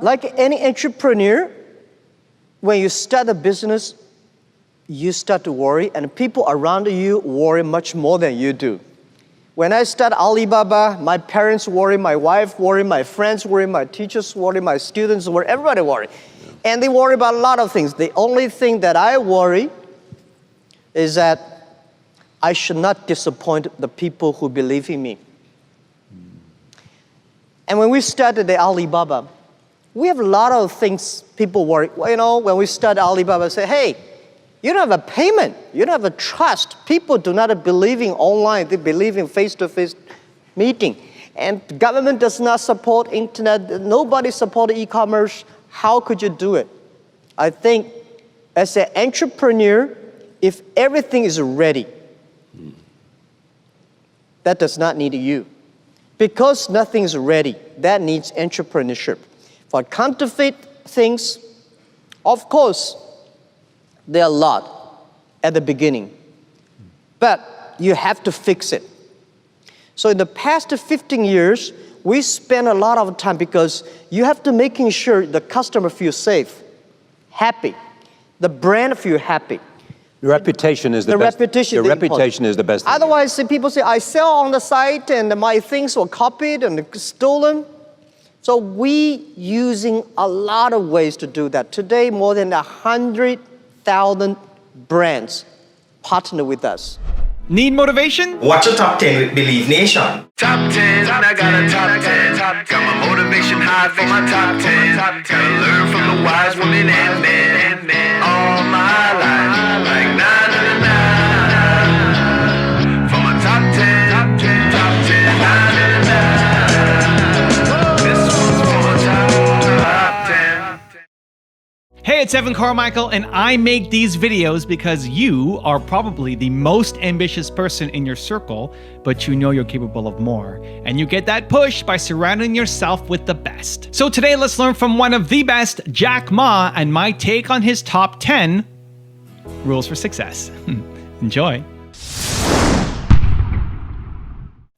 Like any entrepreneur, when you start a business, you start to worry, and people around you worry much more than you do. When I started Alibaba, my parents worry, my wife worry, my friends worry, my teachers worry, my students worry, everybody worry. And they worry about a lot of things. The only thing that I worry is that I should not disappoint the people who believe in me. And when we started the Alibaba, we have a lot of things people worry. Well, you know, when we started Alibaba, say, hey, you don't have a payment. You don't have a trust. People do not believe in online. They believe in face-to-face meeting. And the government does not support internet. Nobody supports e-commerce. How could you do it? I think as an entrepreneur, if everything is ready, that does not need you. Because nothing is ready, that needs entrepreneurship. For counterfeit things, of course, there are a lot at the beginning, but you have to fix it. So in the past 15 years, we spent a lot of time because you have to making sure the customer feels safe, happy, the brand feels happy. Your reputation is the best. Your reputation is the best. Otherwise, people say, I sell on the site and my things were copied and stolen. So we using a lot of ways to do that. Today, more than 100,000 brands partner with us. Need motivation? Watch your top 10 with Believe Nation. Top 10, I got a top 10. Got my motivation high for my top 10. Gotta learn from the wise women and men. All my life, like 9 to 9. For my top 10, top 10, 9 to 9. This one's for my top 10. Hey, it's Evan Carmichael, and I make these videos because you are probably the most ambitious person in your circle, but you know you're capable of more. And you get that push by surrounding yourself with the best. So today, let's learn from one of the best, Jack Ma, and my take on his top 10 rules for success. Enjoy.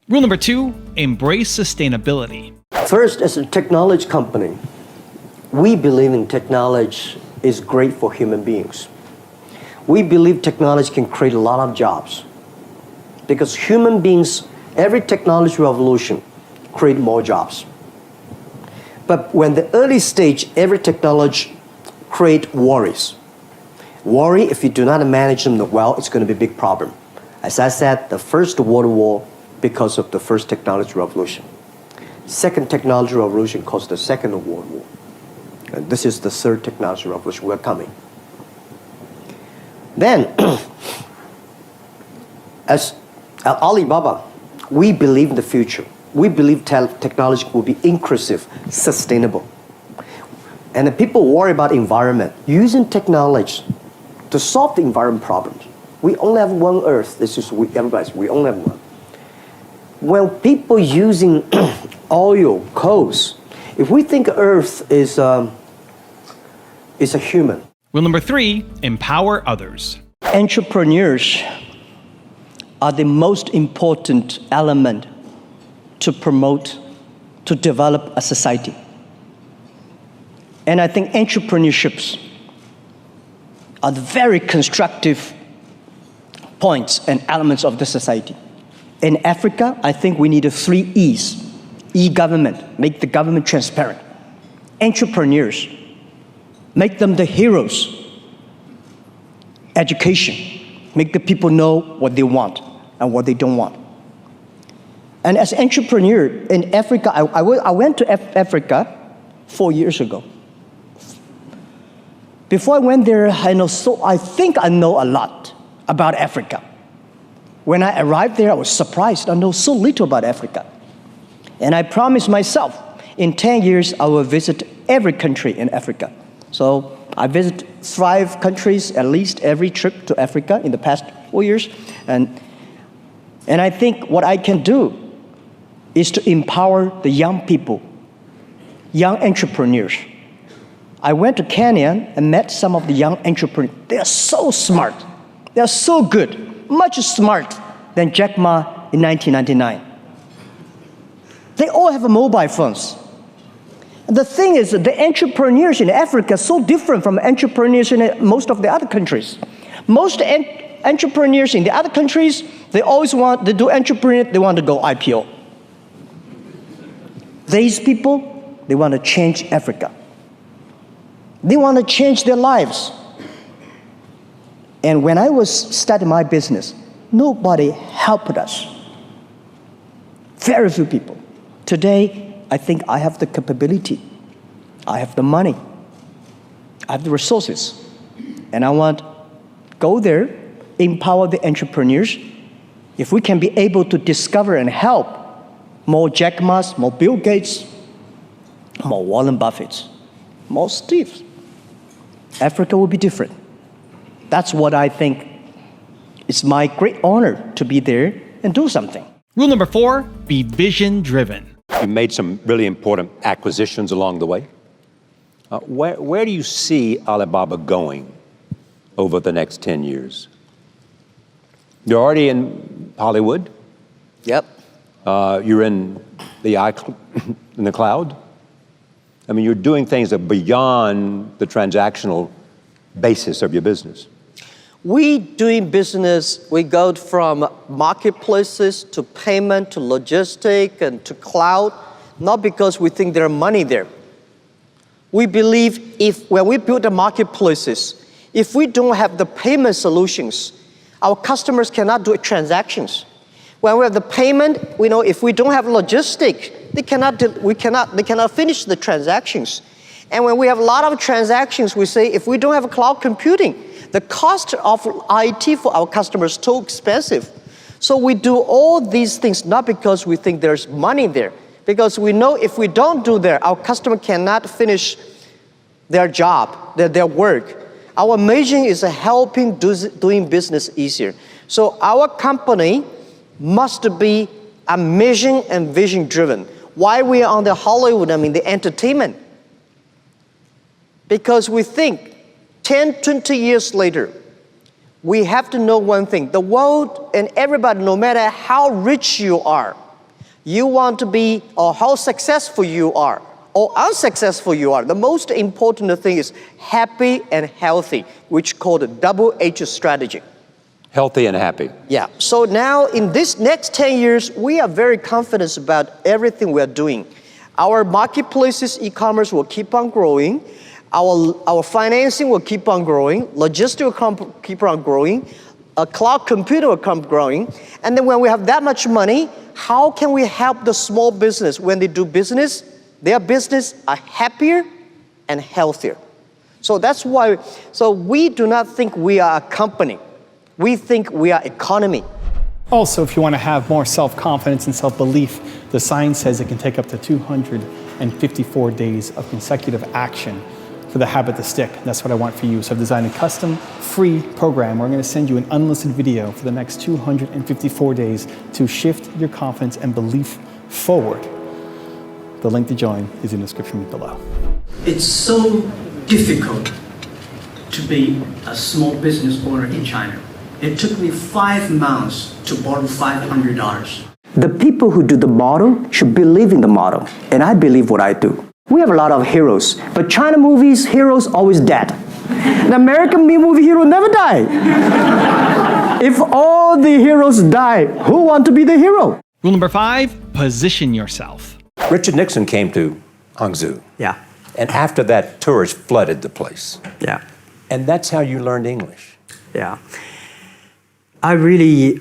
Rule number 2, embrace sustainability. First, as a technology company, we believe in technology is great for human beings. We believe technology can create a lot of jobs because human beings, every technology revolution create more jobs. But when the early stage, every technology create worries. Worry, if you do not manage them well, it's going to be a big problem. As I said, the First World War because of the first technology revolution. Second technology revolution caused the Second World War. And this is the third technology revolution we're coming. Then, as Alibaba, we believe in the future. We believe technology will be inclusive, sustainable. And the people worry about environment. Using technology to solve the environment problems. We only have one Earth. This is we only have one. When people using oil, coals, if we think Earth is a human. Rule number 3, empower others. Entrepreneurs are the most important element to promote, to develop a society. And I think entrepreneurships are the very constructive points and elements of the society. In Africa, I think we need 3 E's. E-government, make the government transparent. Entrepreneurs, make them the heroes. Education, make the people know what they want and what they don't want. And as an entrepreneur in Africa, I went to Africa 4 years ago. Before I went there, I think I know a lot about Africa. When I arrived there, I was surprised. I know so little about Africa. And I promised myself, in 10 years, I will visit every country in Africa. So I visited 5 countries, at least every trip to Africa in the past 4 years. And I think what I can do is to empower the young people, young entrepreneurs. I went to Kenya and met some of the young entrepreneurs. They are so smart. They are so good, much smarter than Jack Ma in 1999. They all have mobile phones. The thing is, the entrepreneurs in Africa are so different from entrepreneurs in most of the other countries. Most entrepreneurs in the other countries, they do entrepreneur, they want to go IPO. These people, they want to change Africa. They want to change their lives. And when I was starting my business, nobody helped us. Very few people. Today, I think I have the capability. I have the money. I have the resources. And I want to go there, empower the entrepreneurs. If we can be able to discover and help more Jack Ma's, more Bill Gates, more Warren Buffett's, more Steve's, Africa will be different. That's what I think. It's my great honor to be there and do something. Rule number 4, be vision driven. You made some really important acquisitions along the way. Where do you see Alibaba going over the next 10 years? You're already in Hollywood. Yep. You're in the cloud. I mean, you're doing things that are beyond the transactional basis of your business. We doing business, we go from marketplaces to payment to logistic and to cloud, not because we think there's money there. We believe when we build the marketplaces, if we don't have the payment solutions, our customers cannot do transactions. When we have the payment, we know if we don't have logistic, they cannot finish the transactions. And when we have a lot of transactions, we say if we don't have cloud computing, the cost of IT for our customers is too expensive. So we do all these things not because we think there's money there, because we know if we don't do that, our customer cannot finish their job, their work. Our mission is helping doing business easier. So our company must be a mission and vision driven. Why we are on the Hollywood, the entertainment? Because we think 10, 20 years later, we have to know one thing. The world and everybody, no matter how rich you are, you want to be, or how successful you are, or unsuccessful you are, the most important thing is happy and healthy, which is called a double H strategy. Healthy and happy. Yeah, so now in this next 10 years, we are very confident about everything we are doing. Our marketplaces, e-commerce will keep on growing. Our financing will keep on growing, logistics will keep on growing, a cloud computer will keep growing, and then when we have that much money, how can we help the small business when they do business? Their business are happier and healthier. So that's why, we do not think we are a company. We think we are economy. Also, if you want to have more self-confidence and self-belief, the science says it can take up to 254 days of consecutive action for the habit to stick. That's what I want for you. So I've designed a custom free program where I'm going to send you an unlisted video for the next 254 days to shift your confidence and belief forward. The link to join is in the description below. It's so difficult to be a small business owner in China. It took me 5 months to borrow $500. The people who do the model should believe in the model, and I believe what I do. We have a lot of heroes, but China movies, heroes always dead. The American movie hero never die. If all the heroes die, who want to be the hero? Rule number 5, position yourself. Richard Nixon came to Hangzhou. Yeah. And after that, tourists flooded the place. Yeah. And that's how you learned English. Yeah. I really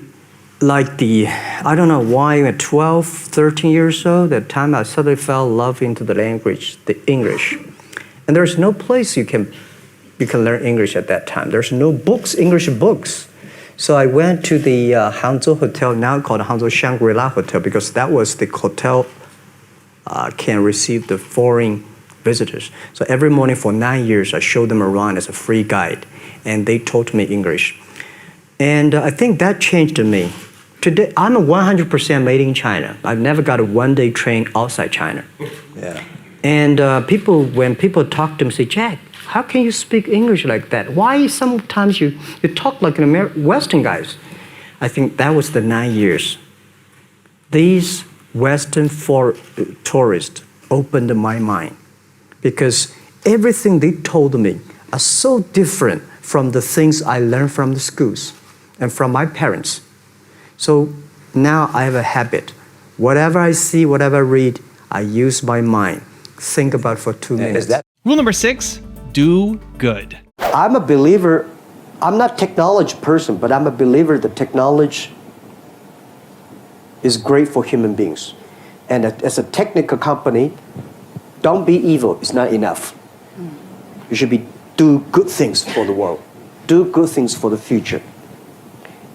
like I don't know why at 12, 13 years old, that time I suddenly fell in love into the language, the English. And there's no place you can learn English at that time. There's no books, English books. So I went to the Hangzhou Hotel, now called Hangzhou Shangri-La Hotel, because that was the hotel can receive the foreign visitors. So every morning for 9 years, I showed them around as a free guide, and they taught me English. And I think that changed me. Today, I'm 100% made in China. I've never got a one-day train outside China. Yeah. And when people talk to me, say, Jack, how can you speak English like that? Why sometimes you talk like an Western guys? I think that was the 9 years. These Western tourists opened my mind. because everything they told me are so different from the things I learned from the schools and from my parents. So now I have a habit. Whatever I see, whatever I read, I use my mind. Think about for 2 minutes. Rule number 6, do good. I'm a believer, I'm not a technology person, but I'm a believer that technology is great for human beings. And as a technical company, don't be evil, it's not enough. You should do good things for the world. Do good things for the future.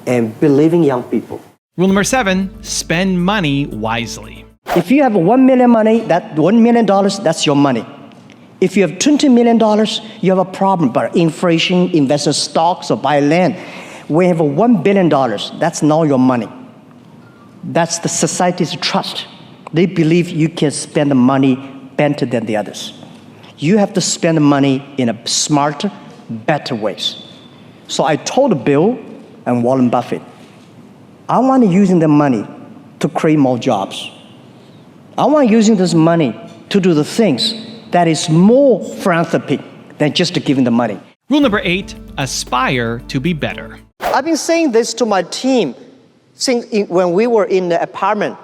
And believe in young people. Rule number 7, spend money wisely. If you have $1 million money, that $1 million, that's your money. If you have $20 million, you have a problem. But inflation, invest in stocks or buy land. When you have $1 billion, that's now your money. That's the society's trust. They believe you can spend the money better than the others. You have to spend the money in a smarter, better ways. So I told Bill and Warren Buffett, I want to use the money to create more jobs. I want using this money to do the things that is more philanthropic than just giving the money. Rule number 8, aspire to be better. I've been saying this to my team since when we were in the apartment.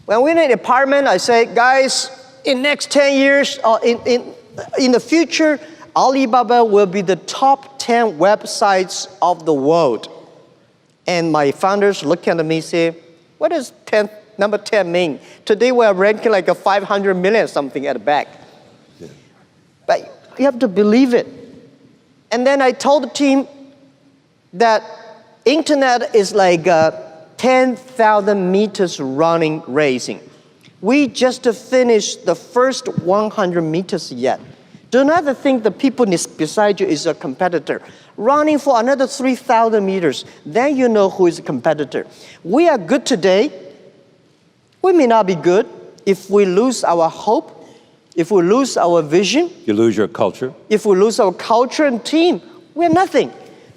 When we were in the apartment, I say, guys, in next 10 years, in the future, Alibaba will be the top 10 websites of the world. And my founders look at me and say, what does number 10 mean? Today we're ranking like a 500 million something at the back. Yeah. But you have to believe it. And then I told the team that internet is like 10,000 meters running racing. We just finished the first 100 meters yet. Do not think the people beside you is a competitor. Running for another 3,000 meters, then you know who is a competitor. We are good today. We may not be good if we lose our hope, if we lose our vision. You lose your culture. If we lose our culture and team, we're nothing.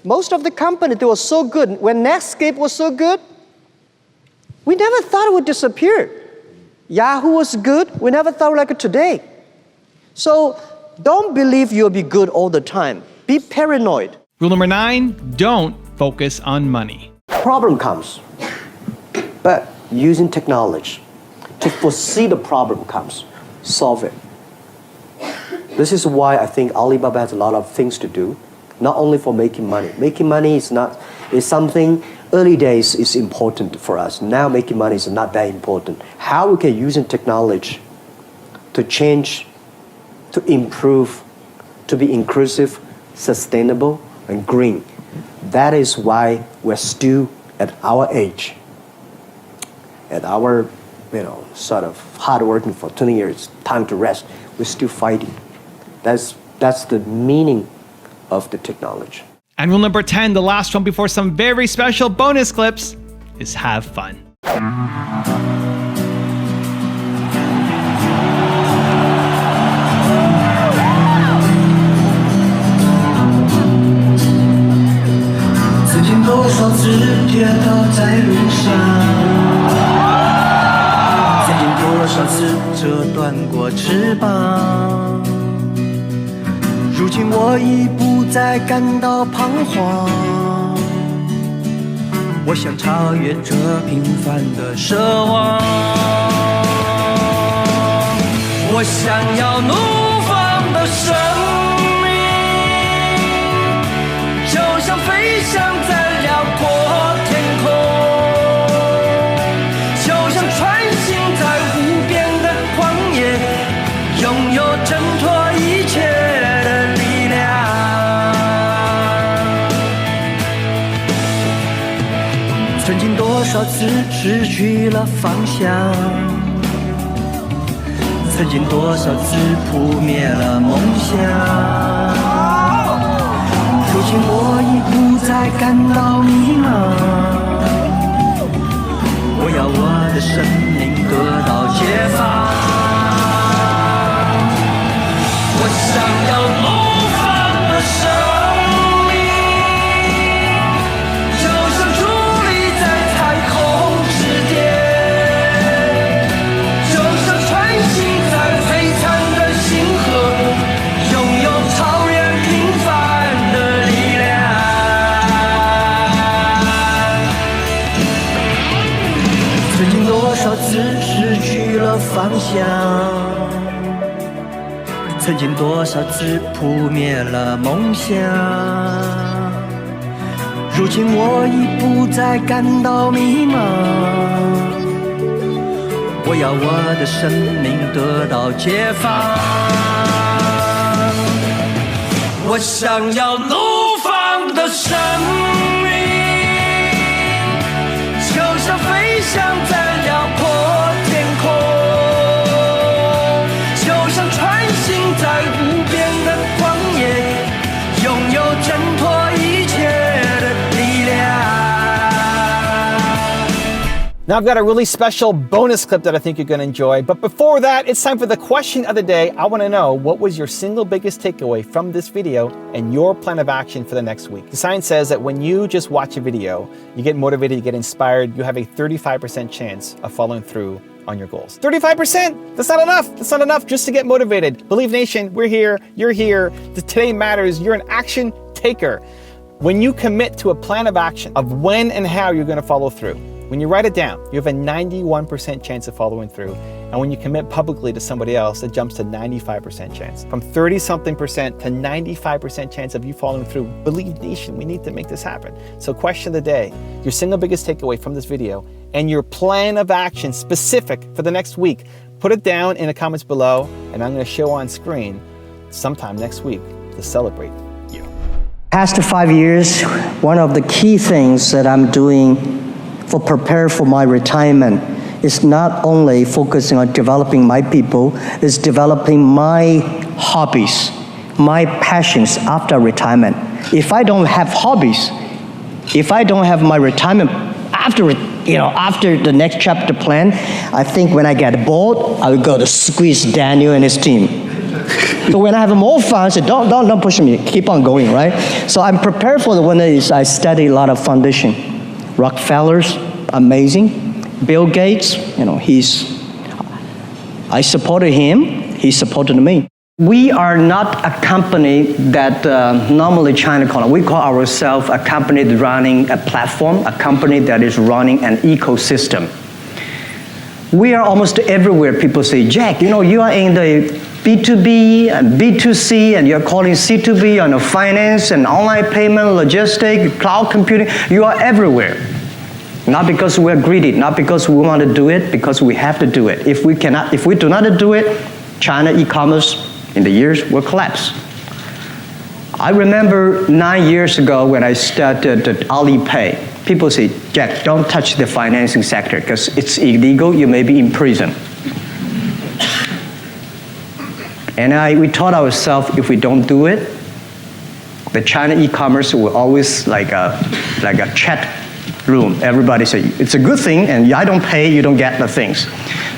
Most of the company, they were so good. When Netscape was so good, we never thought it would disappear. Yahoo was good. We never thought like it today. So don't believe you'll be good all the time. Be paranoid. Rule number 9, don't focus on money. Problem comes, but using technology to foresee the problem comes, solve it. This is why I think Alibaba has a lot of things to do, not only for making money. Making money is something, early days is important for us. Now making money is not that important. How we can use technology to change, to improve, to be inclusive, sustainable, and green. That is why we're still at our age, at our, sort of hard working for 20 years, time to rest. We're still fighting. That's the meaning of the technology. And rule number 10, the last one before some very special bonus clips, is have fun. 多少次跌倒在路上，曾经多少次折断过翅膀。如今我已不再感到彷徨，我想超越这平凡的奢望。我想要怒放的生命，就像飞翔在 辽阔天空，就像穿行在无边的旷野，拥有挣脱一切的力量。曾经多少次失去了方向，曾经多少次扑灭了梦想。 如今我已不再感到迷茫，我要我的生命得到解放。我想要怒放的生命，就像伫立在彩虹之巅，就像穿行在璀璨的星空。方向。曾经多少次扑灭了梦想，如今我已不再感到迷茫。我要我的生命得到解放，我想要怒放的生命，就像飞翔在辽阔天空，就像穿行在无边的旷野，拥有挣脱一切的力量。Now I've got a really special bonus clip that I think you're going to enjoy. But before that, it's time for the question of the day. I want to know, what was your single biggest takeaway from this video and your plan of action for the next week? The science says that when you just watch a video, you get motivated, you get inspired, you have a 35% chance of following through on your goals. 35%! That's not enough. That's not enough just to get motivated. Believe Nation, we're here. You're here. Today matters. You're an action taker. When you commit to a plan of action of when and how you're going to follow through, when you write it down, you have a 91% chance of following through. And when you commit publicly to somebody else, it jumps to 95% chance. From 30-something% to 95% chance of you following through. Believe Nation, we need to make this happen. So question of the day, your single biggest takeaway from this video and your plan of action specific for the next week. Put it down in the comments below, and I'm going to show on screen sometime next week to celebrate you. Past 5 years, one of the key things that I'm doing for prepare for my retirement is not only focusing on developing my people, is developing my hobbies, my passions after retirement. If I don't have hobbies, if I don't have my retirement after the next chapter plan, I think when I get bored, I will go to squeeze Daniel and his team. So when I have more fun, I say, don't push me, keep on going, right? So I'm prepared for the one that is, I study a lot of foundation. Rockefeller's amazing. Bill Gates, I supported him, he supported me. We are not a company that normally China call it. We call ourselves a company that's running a platform, a company that is running an ecosystem. We are almost everywhere. People say, Jack, you are in the B2B and B2C, and you're calling C2B on the finance and online payment, logistics, cloud computing. You are everywhere. Not because we're greedy, not because we want to do it, because we have to do it. If we do not do it, China e-commerce in the years will collapse. I remember 9 years ago when I started Alipay. People say, Jack, don't touch the financing sector because it's illegal, you may be in prison. And we taught ourselves if we don't do it, the China e-commerce will always like a chat room. Everybody say, it's a good thing, and I don't pay, you don't get the things.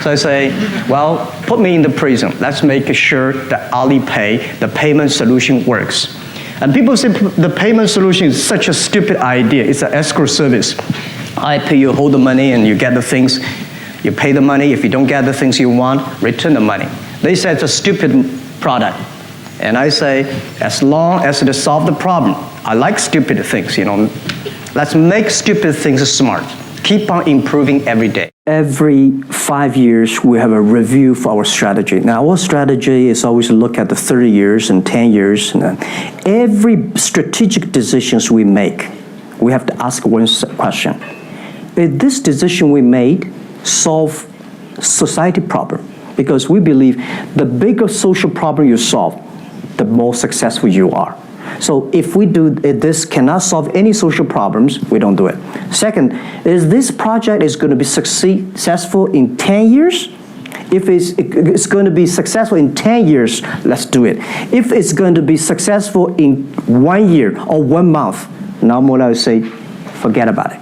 So I say, well, put me in the prison. Let's make sure that Alipay, the payment solution works. And people say the payment solution is such a stupid idea. It's an escrow service. I pay you, hold the money, and you get the things. You pay the money. If you don't get the things you want, return the money. They say it's a stupid product. And I say, as long as it solves the problem, I like stupid things, Let's make stupid things smart. Keep on improving every day. Every 5 years, we have a review for our strategy. Now, our strategy is always to look at the 30 years and 10 years. And every strategic decisions we make, we have to ask one question. Is this decision we made solve society problem? Because we believe the bigger social problem you solve, the more successful you are. So if this cannot solve any social problems, we don't do it. Second, is this project is going to be successful in 10 years? If it's going to be successful in 10 years, let's do it. If it's going to be successful in 1 year or 1 month, normally I would say, forget about it.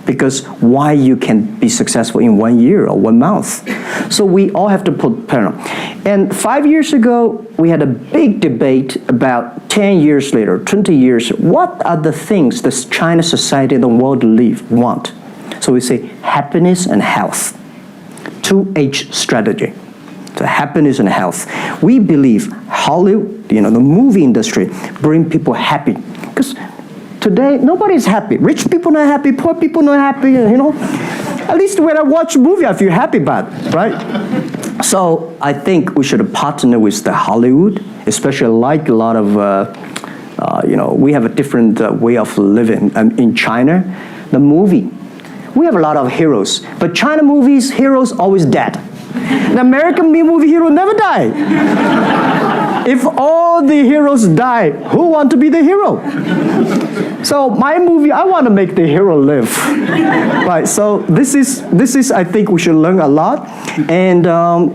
Because why you can be successful in 1 year or 1 month? So we all have to put parallel. And 5 years ago, we had a big debate about 10 years later, 20 years, what are the things the China society and the world want? So we say happiness and health. 2H strategy. So happiness and health. We believe Hollywood, the movie industry, bring people happy. Because today, nobody's happy. Rich people not happy, poor people not happy, At least when I watch a movie, I feel happy about it, right? So I think we should partner with the Hollywood, especially like a lot of, we have a different way of living. In China, the movie, we have a lot of heroes, but China movies, heroes always dead. The American movie hero never die. If all the heroes die, who want to be the hero? So my movie, I want to make the hero live. Right, so this is, I think we should learn a lot. And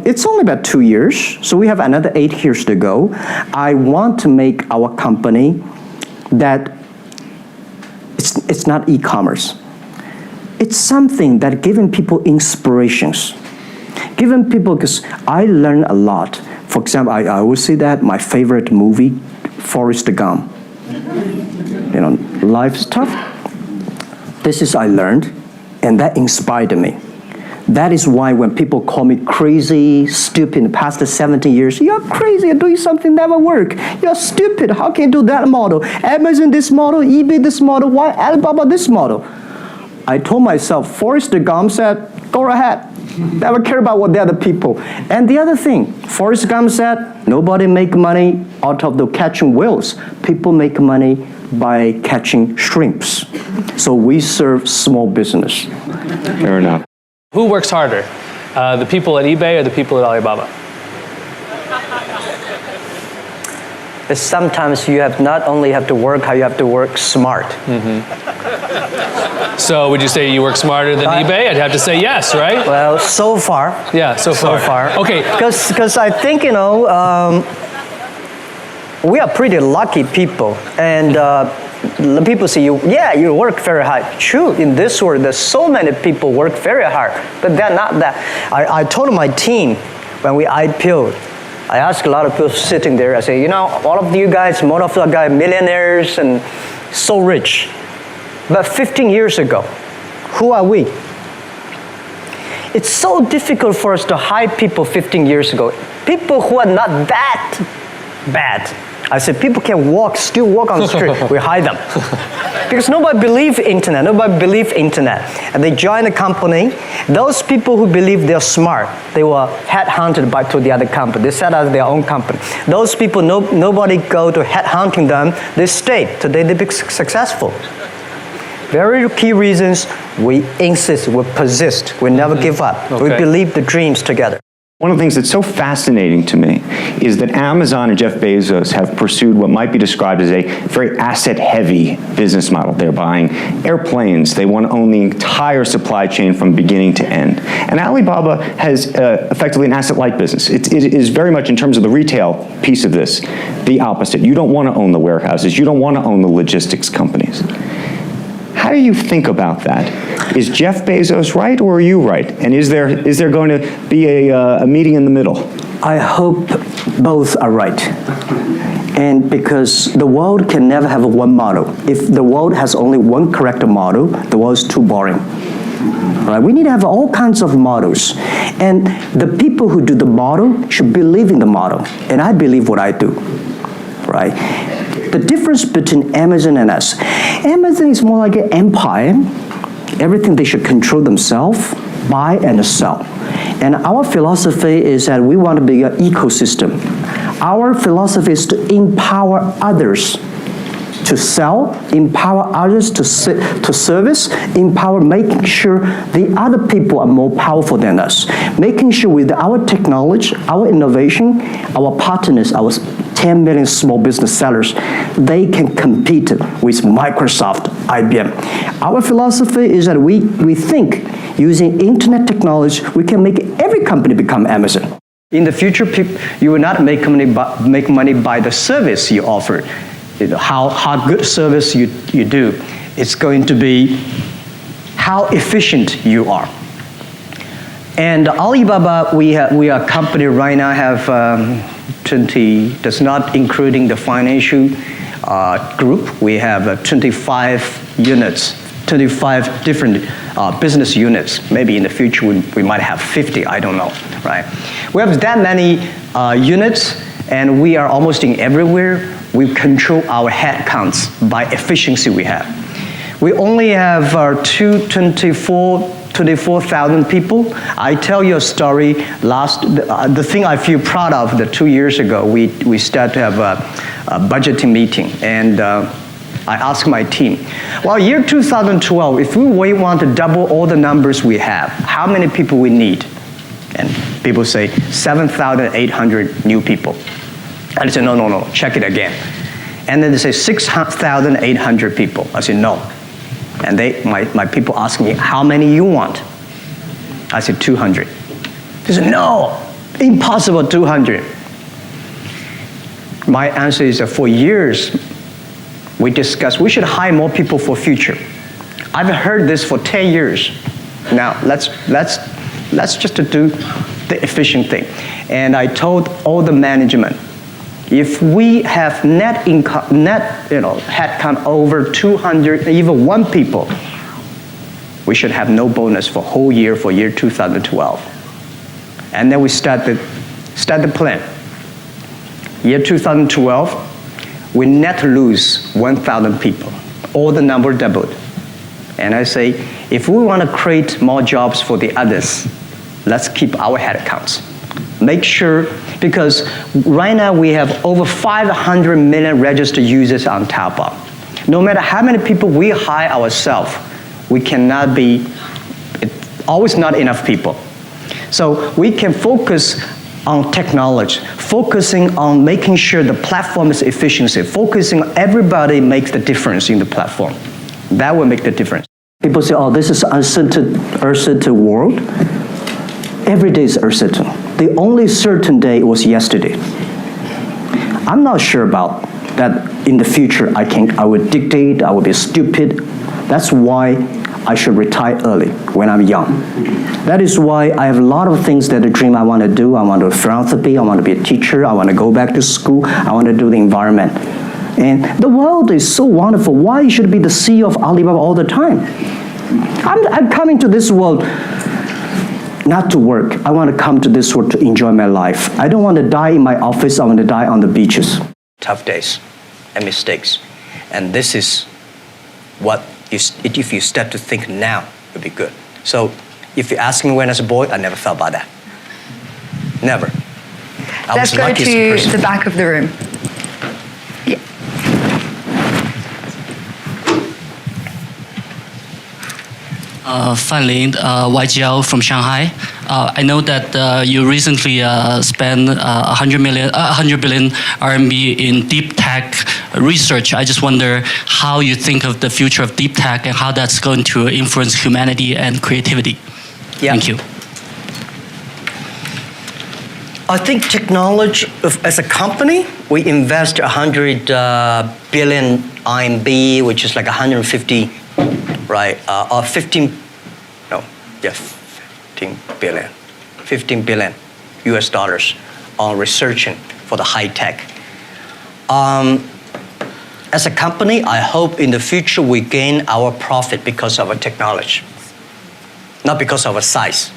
it's only about 2 years, so we have another 8 years to go. I want to make our company that it's not e-commerce. It's something that giving people inspirations. Giving people, because I learn a lot. For example, I always say that my favorite movie, Forrest Gump. Life's tough. This is I learned, and that inspired me. That is why when people call me crazy, stupid in the past 70 years, you're crazy, you're doing something never work. You're stupid, how can you do that model? Amazon this model, eBay this model, why Alibaba this model? I told myself, Forrest Gump said, go ahead. Never care about what the other people. And the other thing, Forrest Gump said, nobody make money out of the catching whales. People make money by catching shrimps. So we serve small business. Fair enough. Who works harder, the people at eBay or the people at Alibaba? Sometimes you have not only have to work hard, you have to work smart. So would you say you work smarter than eBay? I'd have to say yes, right? Well, so far. Yeah, so far. Okay. Because I think, we are pretty lucky people. And the people say, you work very hard. True, in this world, there's so many people work very hard. But they're not that. I told my team when we IPO'd, I asked a lot of people sitting there, I say, all of you guys, most of you guys millionaires and so rich. But 15 years ago, who are we? It's so difficult for us to hire people 15 years ago. People who are not that bad. I said, people can still walk on the street. We hire them. Because nobody believes internet. And they join the company. Those people who believe they're smart, they were headhunted to the other company. They set up their own company. Those people, nobody go to headhunting them. They stayed. Today they become successful. Very key reasons, we insist, we persist, we never give up. Okay. We believe the dreams together. One of the things that's so fascinating to me is that Amazon and Jeff Bezos have pursued what might be described as a very asset-heavy business model. They're buying airplanes. They want to own the entire supply chain from beginning to end. And Alibaba has effectively an asset-light business. It is very much, in terms of the retail piece of this, the opposite. You don't want to own the warehouses. You don't want to own the logistics companies. How do you think about that? Is Jeff Bezos right, or are you right? And is there going to be a meeting in the middle? I hope both are right. And because the world can never have one model. If the world has only one correct model, the world is too boring. Right? We need to have all kinds of models. And the people who do the model should believe in the model. And I believe what I do. Right? The difference between Amazon and us. Amazon is more like an empire. Everything they should control themselves, buy and sell. And our philosophy is that we want to be an ecosystem. Our philosophy is to empower others to sell, empower others to service, empower making sure the other people are more powerful than us. Making sure with our technology, our innovation, our partners, our 10 million small business sellers, they can compete with Microsoft, IBM. Our philosophy is that we think using internet technology, we can make every company become Amazon. In the future, you will not make money by the service you offer. How good service you do. It's going to be how efficient you are. And Alibaba, we are a company right now have 20, that's not including the financial group. We have 25 units, 25 different business units. Maybe in the future we might have 50, I don't know, right? We have that many units, and we are almost in everywhere. We control our head counts by efficiency we have. We only have 24 24,000 people. I tell you a story. The thing I feel proud of, the 2 years ago, we started to have a budgeting meeting, and I asked my team, well, year 2012, if we want to double all the numbers we have, how many people we need? And people say 7,800 new people. And I said, no, check it again. And then they say 6,800 people. I said, no. And my people ask me, how many you want? I said, 200. They said, no, impossible, 200. My answer is that for years, we discussed we should hire more people for future. I've heard this for 10 years. Now, let's just do the efficient thing. And I told all the management, if we have net headcount over 200, even 1 people, we should have no bonus for whole year for year 2012. And then we start the plan. Year 2012, we net lose 1,000 people. All the number doubled. And I say, if we want to create more jobs for the others, let's keep our headcounts. Make sure, because right now we have over 500 million registered users on Taobao. No matter how many people we hire ourselves, we cannot be, always not enough people. So we can focus on technology, focusing on making sure the platform is efficiency, focusing on everybody makes the difference in the platform. That will make the difference. People say, oh, this is uncertain world. Every day is uncertain. The only certain day was yesterday. I'm not sure about that in the future. I would dictate, I would be stupid. That's why I should retire early when I'm young. That is why I have a lot of things that I dream I want to do. I want to do philanthropy, I want to be a teacher, I want to go back to school, I want to do the environment. And the world is so wonderful. Why you should be the CEO of Alibaba all the time? I'm coming to this world not to work. I want to come to this world to enjoy my life. I don't want to die in my office. I want to die on the beaches. Tough days and mistakes. And this is what, if you start to think now, it'll be good. So if you ask me when I was a boy, I never felt about that. Never. Let's go to the back of the room. Yeah. Fan Lin, YGL from Shanghai. I know that you recently spent 100 billion RMB in deep tech research. I just wonder how you think of the future of deep tech and how that's going to influence humanity and creativity. Yeah. Thank you. I think technology, as a company, we invest 100 billion RMB, which is like 150, right? Or 15 billion US dollars on researching for the high tech. As a company, I hope in the future we gain our profit because of our technology, not because of our size.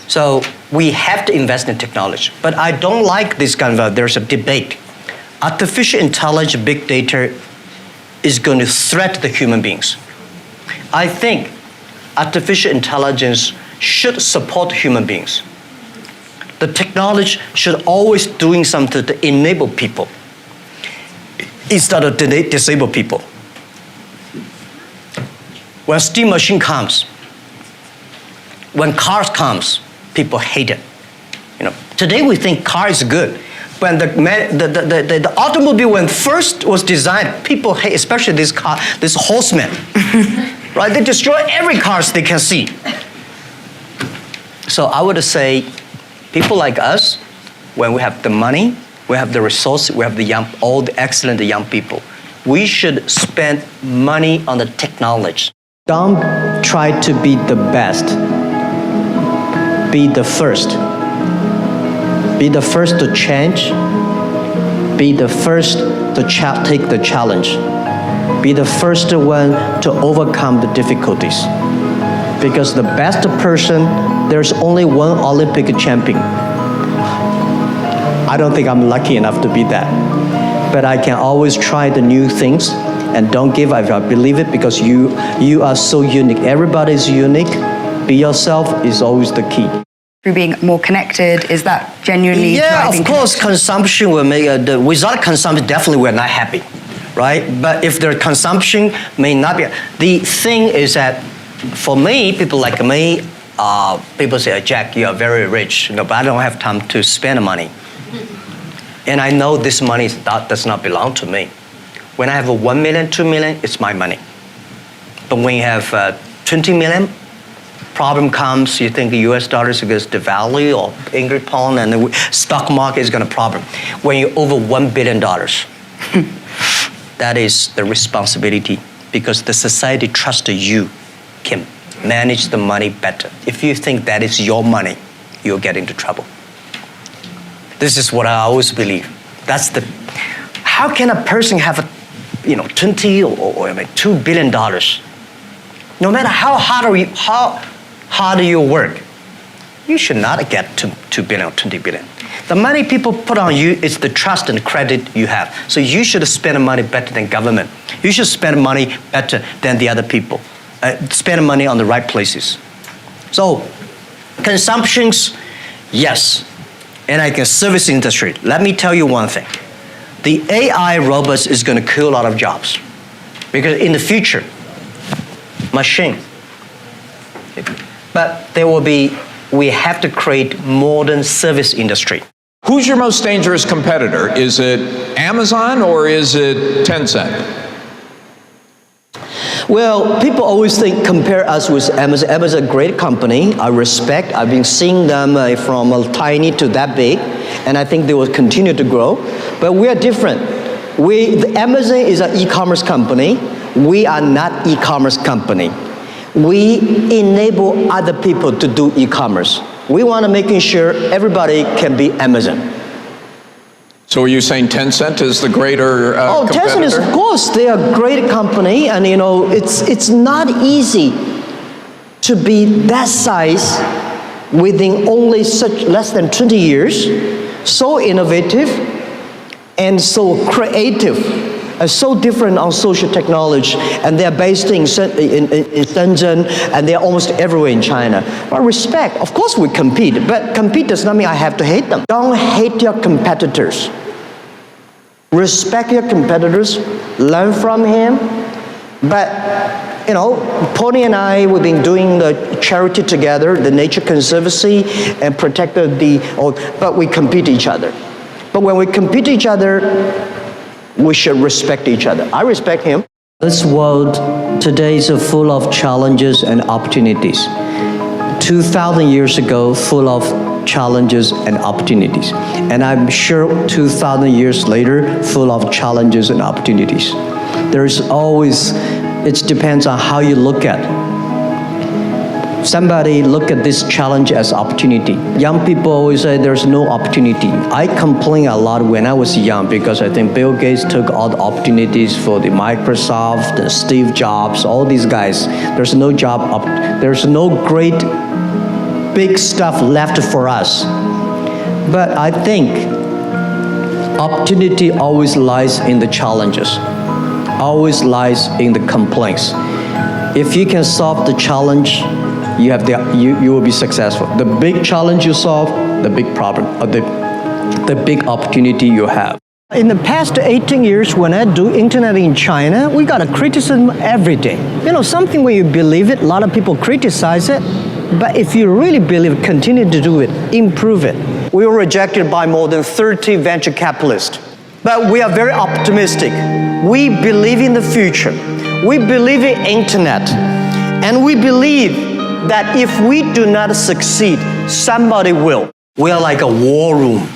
So we have to invest in technology. But I don't like this kind of, there's a debate. Artificial intelligence, big data is going to threaten the human beings. I think artificial intelligence should support human beings. The technology should always doing something to enable people instead of disable people. When steam machine comes, when cars comes, people hate it. Today we think car is good. When the automobile when first was designed, people hate, especially this horseman, right? They destroy every cars they can see. So I would say, people like us, when we have the money, we have the resources, we have all the excellent young people, we should spend money on the technology. Don't try to be the best. Be the first. Be the first to change. Be the first to take the challenge. Be the first one to overcome the difficulties. Because the best person, there's only one Olympic champion. I don't think I'm lucky enough to be that. But I can always try the new things and don't give up. I believe it because you are so unique. Everybody is unique. Be yourself is always the key. Through being more connected, is that genuinely driving of course, consumption will make, without consumption, definitely we're not happy, right? But if the consumption may not be, the thing is that for me, people like me, people say, Jack, you are very rich, but I don't have time to spend money. And I know this money does not belong to me. When I have 1 million, 2 million, it's my money. But when you have 20 million, problem comes, you think the US dollar is going to devalue or English pound and the stock market is going to problem. When you're over $1 billion, that is the responsibility because the society trusts you can manage the money better. If you think that is your money, you'll get into trouble. This is what I always believe. That's the, how can a person have a, 20 or $2 billion? No matter how hard you work, you should not get 2 billion or 20 billion. The money people put on you is the trust and credit you have. So you should spend money better than government. You should spend money better than the other people. Spend money on the right places. So consumptions, yes. And I can service industry. Let me tell you one thing. The AI robots is going to kill a lot of jobs. Because in the future, machine. But there will be, we have to create modern service industry. Who's your most dangerous competitor? Is it Amazon or is it Tencent? Well, people always compare us with Amazon. Amazon is a great company. I respect. I've been seeing them from tiny to that big, and I think they will continue to grow. But we are different. Amazon is an e-commerce company. We are not e-commerce company. We enable other people to do e-commerce. We want to making sure everybody can be Amazon. So are you saying Tencent is the greater competitor? Tencent is, of course, they are a great company, and it's not easy to be that size within only less than 20 years, so innovative and so creative, and so different on social technology, and they're based in Shenzhen, and they're almost everywhere in China. But respect, of course we compete, but compete does not mean I have to hate them. Don't hate your competitors. Respect your competitors, learn from him. But, Pony and I, we've been doing the charity together, the Nature Conservancy, and protect but we compete each other. But when we compete each other, we should respect each other. I respect him. This world today is full of challenges and opportunities. 2,000 years ago, full of challenges and opportunities. And I'm sure 2,000 years later, full of challenges and opportunities. There's always, it depends on how you look at it. Somebody look at this challenge as opportunity. Young people always say there's no opportunity. I complain a lot when I was young because I think Bill Gates took all the opportunities for the Microsoft, and Steve Jobs, all these guys. There's no job, there's no great big stuff left for us. But I think opportunity always lies in the challenges, always lies in the complaints. If you can solve the challenge, you will be successful. The big challenge you solve, the big problem, or the big opportunity you have. In the past 18 years, when I do internet in China, we got a criticism every day. Something when you believe it, a lot of people criticize it. But if you really believe it, continue to do it, improve it. We were rejected by more than 30 venture capitalists. But we are very optimistic. We believe in the future. We believe in internet. And we believe that if we do not succeed, somebody will. We are like a war room.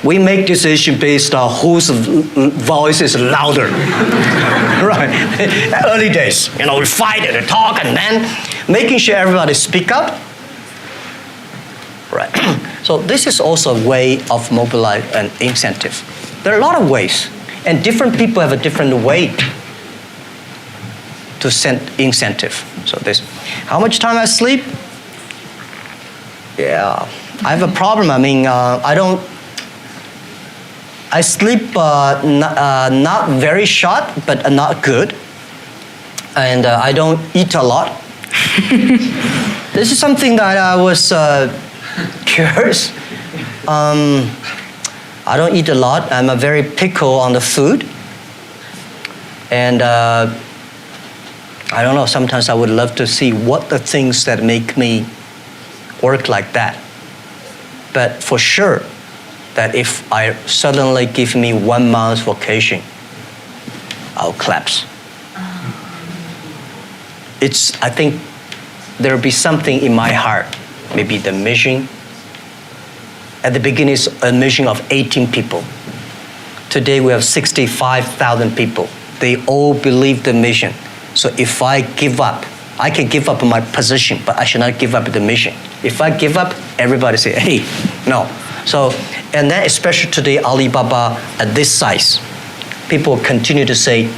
We make decisions based on whose voice is louder. Right? Early days, we fight and talk, and then making sure everybody speak up. Right. So this is also a way of mobilize an incentive. There are a lot of ways, and different people have a different way to send incentive. So how much time I sleep? Yeah, I have a problem. I I sleep not very short, but not good. And I don't eat a lot. This is something that I was curious. I don't eat a lot. I'm a very picky on the food. And I don't know, sometimes I would love to see what the things that make me work like that. But for sure, that if I suddenly give me 1 month vacation, I'll collapse. I think there'll be something in my heart, maybe the mission. At the beginning, it's a mission of 18 people. Today, we have 65,000 people. They all believe the mission. So if I give up, I can give up my position, but I should not give up the mission. If I give up, everybody say, hey, no. So, and then especially today, Alibaba at this size, people continue to say,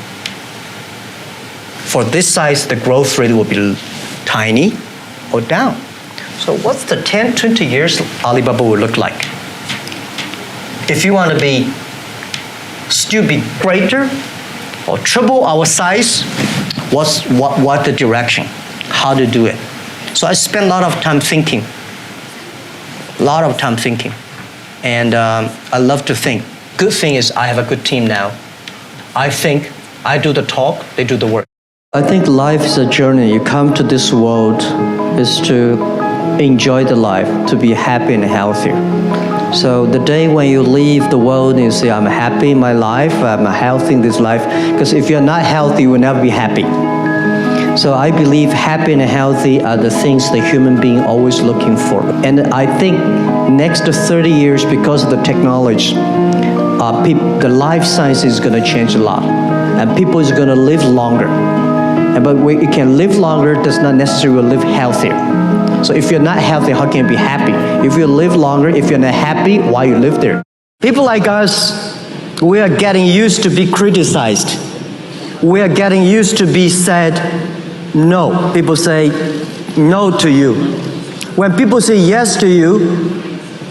for this size, the growth rate will be tiny or down. So what's the 10, 20 years Alibaba will look like? If you want to still be greater or triple our size, what the direction? How to do it? So I spend a lot of time thinking. And I love to think. Good thing is I have a good team now. I think, I do the talk, they do the work. I think life is a journey. You come to this world is to enjoy the life, to be happy and healthy. So the day when you leave the world and you say, I'm happy in my life, I'm healthy in this life, because if you're not healthy, you will never be happy. So I believe happy and healthy are the things the human being always looking for. And I think next to 30 years, because of the technology, the life science is going to change a lot. And people is going to live longer. But you can live longer does not necessarily live healthier. So if you're not healthy, how can you be happy? If you live longer, if you're not happy, why you live there? People like us, we are getting used to be criticized. We are getting used to be said no. People say no to you. When people say yes to you,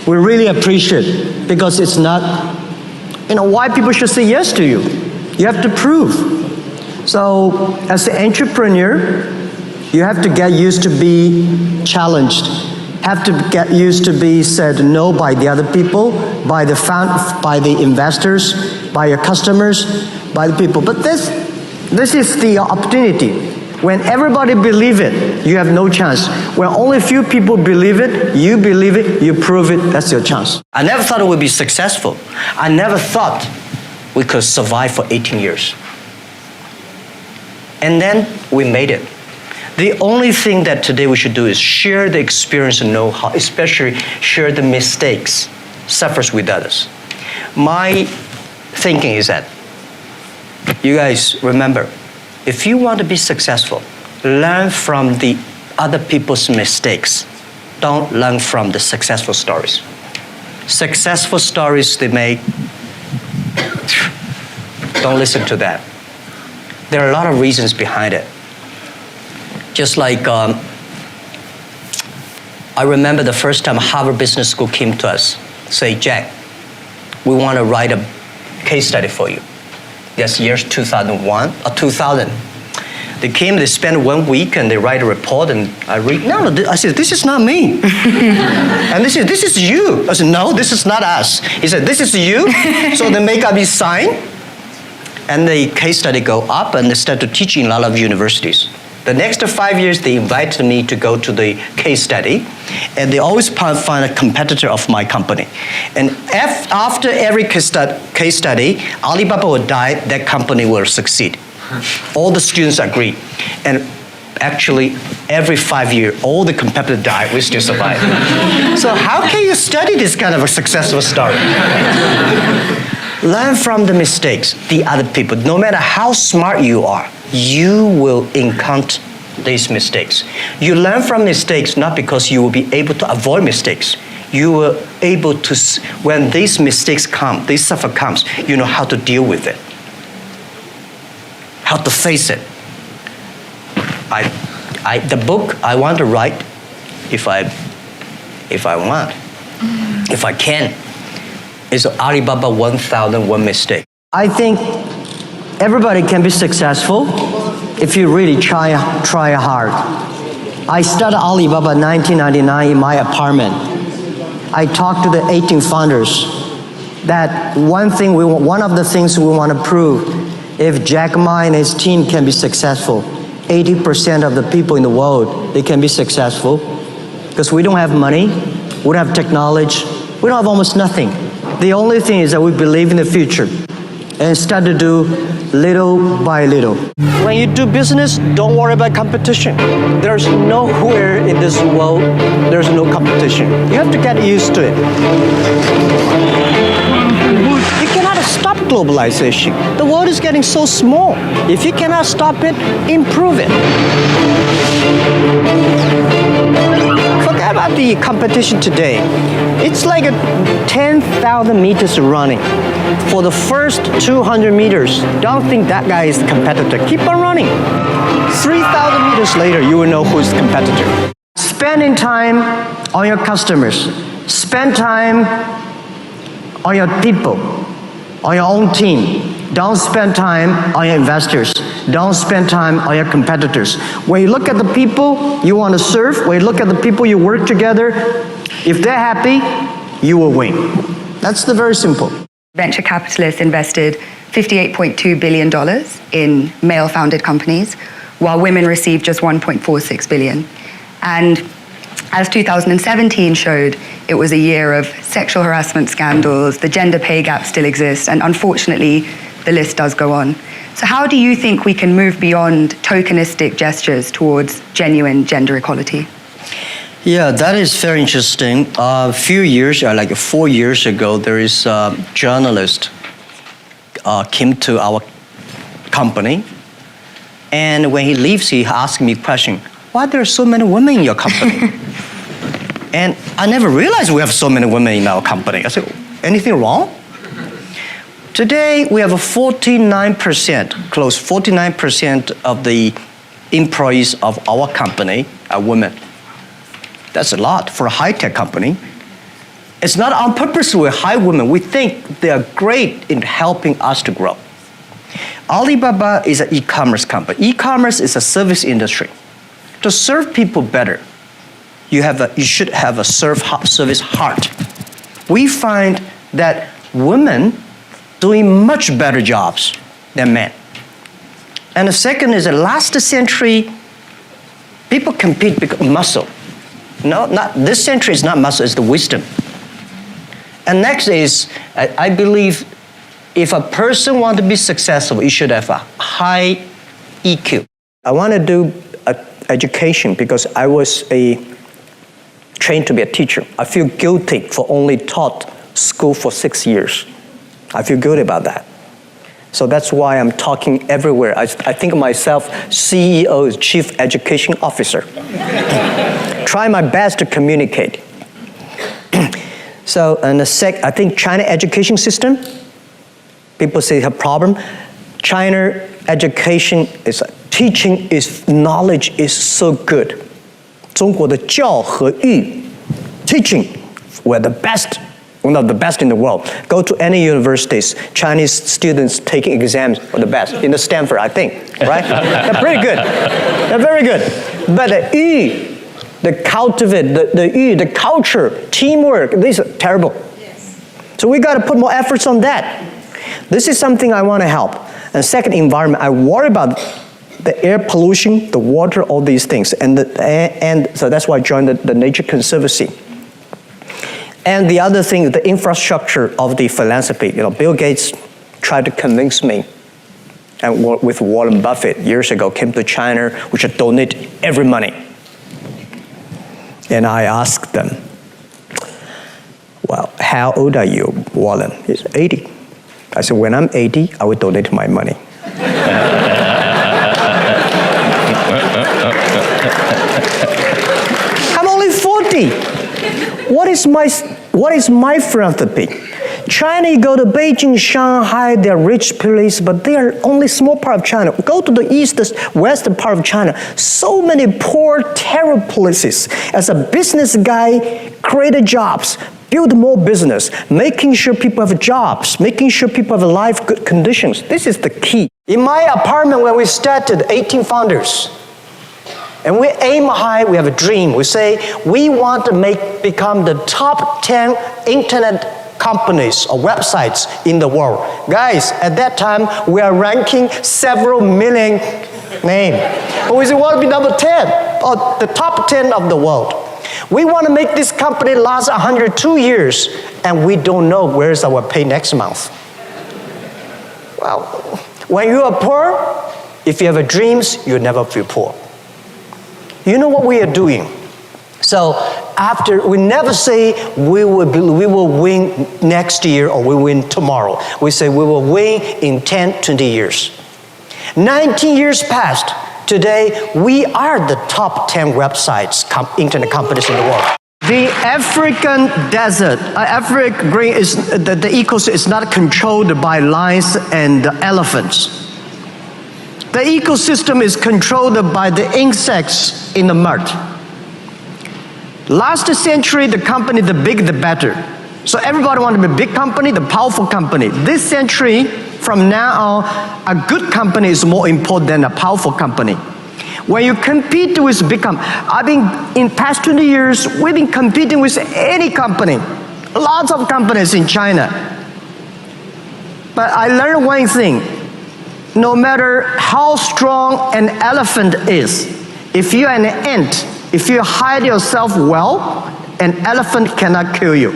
we really appreciate it, because it's not, why people should say yes to you. You have to prove. So as an entrepreneur, you have to get used to be challenged, have to get used to be said no by the other people, by the investors, by your customers, by the people. But this is the opportunity. When everybody believe it, you have no chance. When only few people believe it, you prove it, that's your chance. I never thought it would be successful. I never thought we could survive for 18 years. And then we made it. The only thing that today we should do is share the experience and know-how, especially share the mistakes, suffers with others. My thinking is that, you guys remember, if you want to be successful, learn from the other people's mistakes. Don't learn from the successful stories. Successful stories they make, don't listen to that. There are a lot of reasons behind it. Just like, I remember the first time Harvard Business School came to us, say, Jack, we want to write a case study for you. Yes, years 2001 or 2000. They came, they spent 1 week and they write a report and I read, I said, this is not me. And they said, this is you. I said, no, this is not us. He said, this is you. So they make up his sign and the case study go up and they start to teach in a lot of universities. The next 5 years, they invited me to go to the case study, and they always find a competitor of my company. And after every case study, Alibaba will die, that company will succeed. All the students agree. And actually, every 5 years, all the competitors die, we still survive. So how can you study this kind of a successful story? Learn from the mistakes, the other people. No matter how smart you are, you will encounter these mistakes. You learn from mistakes not because you will be able to avoid mistakes. You will able to, when these mistakes come, this suffer comes, you know how to deal with it, how to face it. The book I want to write, if I want, if I can, It's Alibaba 1001 mistake. I think everybody can be successful if you really try hard. I started Alibaba in 1999 in my apartment. I talked to the 18 founders that one of the things we want to prove, if Jack Ma and his team can be successful, 80% of the people in the world, they can be successful because we don't have money, we don't have technology, we don't have almost nothing. The only thing is that we believe in the future and start to do little by little. When you do business, don't worry about competition. There's nowhere in this world there's no competition. You have to get used to it. You cannot stop globalization. The world is getting so small. If you cannot stop it, improve it. Forget about the competition today. It's like 10,000 meters running. For the first 200 meters, don't think that guy is the competitor. Keep on running. 3,000 meters later, you will know who's the competitor. Spending time on your customers. Spend time on your people, on your own team. Don't spend time on your investors. Don't spend time on your competitors. When you look at the people you want to serve, when you look at the people you work together, if they're happy, you will win. That's the very simple. Venture capitalists invested $58.2 billion in male-founded companies, while women received just $1.46 billion. And as 2017 showed, it was a year of sexual harassment scandals, the gender pay gap still exists, and unfortunately, the list does go on. So how do you think we can move beyond tokenistic gestures towards genuine gender equality? Yeah, that is very interesting. A few years, like 4 years ago, there is a journalist came to our company, and when he leaves, he asked me a question, why there are so many women in your company? And I never realized we have so many women in our company. I said, anything wrong? Today, we have a 49% of the employees of our company are women. That's a lot for a high-tech company. It's not on purpose we hire women. We think they are great in helping us to grow. Alibaba is an e-commerce company. E-commerce is a service industry. To serve people better, you should have a service heart. We find that women doing much better jobs than men. And the second is that last century, people compete because of muscle. No, not this century is not muscle, it's the wisdom. And next is, I believe, if a person wants to be successful, he should have a high EQ. I want to do education because I was trained to be a teacher. I feel guilty for only taught school for 6 years. I feel good about that. So that's why I'm talking everywhere. I think of myself CEO, Chief Education Officer. Try my best to communicate. So, and I think China education system, people say have problem. China education is teaching knowledge is so good. 中国的教和育 teaching, we're the best. One of the best in the world. Go to any universities, Chinese students taking exams are the best. In the Stanford, I think, right? They're pretty good. They're very good. But the cultivate, the culture, teamwork, these are terrible. Yes. So we got to put more efforts on that. This is something I want to help. And second, environment. I worry about the air pollution, the water, all these things. And so that's why I joined the Nature Conservancy. And the other thing, the infrastructure of the philanthropy. Bill Gates tried to convince me, and with Warren Buffett years ago, came to China, we should donate every money. And I asked them, well, how old are you, Warren? He's 80. I said, when I'm 80, I will donate my money. I'm only 40. What is my philanthropy? China, you go to Beijing, Shanghai, they're rich place, but they are only small part of China. Go to the western part of China, so many poor, terrible places. As a business guy, created jobs, build more business, making sure people have jobs, making sure people have life good conditions. This is the key. In my apartment when we started, 18 founders. And we aim high, we have a dream. We say, we want to become the top 10 internet companies or websites in the world. Guys, at that time, we are ranking several million names. But we say, we want to be number 10, or the top 10 of the world. We want to make this company last 102 years, and we don't know where's our pay next month. Well, when you are poor, if you have dreams, you never feel poor. You know what we are doing? So after, we never say we will win next year or we win tomorrow. We say we will win in 10, 20 years. 19 years passed. Today, we are the top 10 websites, internet companies in the world. The African desert, African green is, the ecosystem is not controlled by lions and elephants. The ecosystem is controlled by the insects in the mud. Last century, the company, the bigger the better. So everybody wanted to be a big company, the powerful company. This century, from now on, a good company is more important than a powerful company. When you compete with big companies, in past 20 years, we've been competing with any company. Lots of companies in China. But I learned one thing. No matter how strong an elephant is, if you're an ant, if you hide yourself well, an elephant cannot kill you.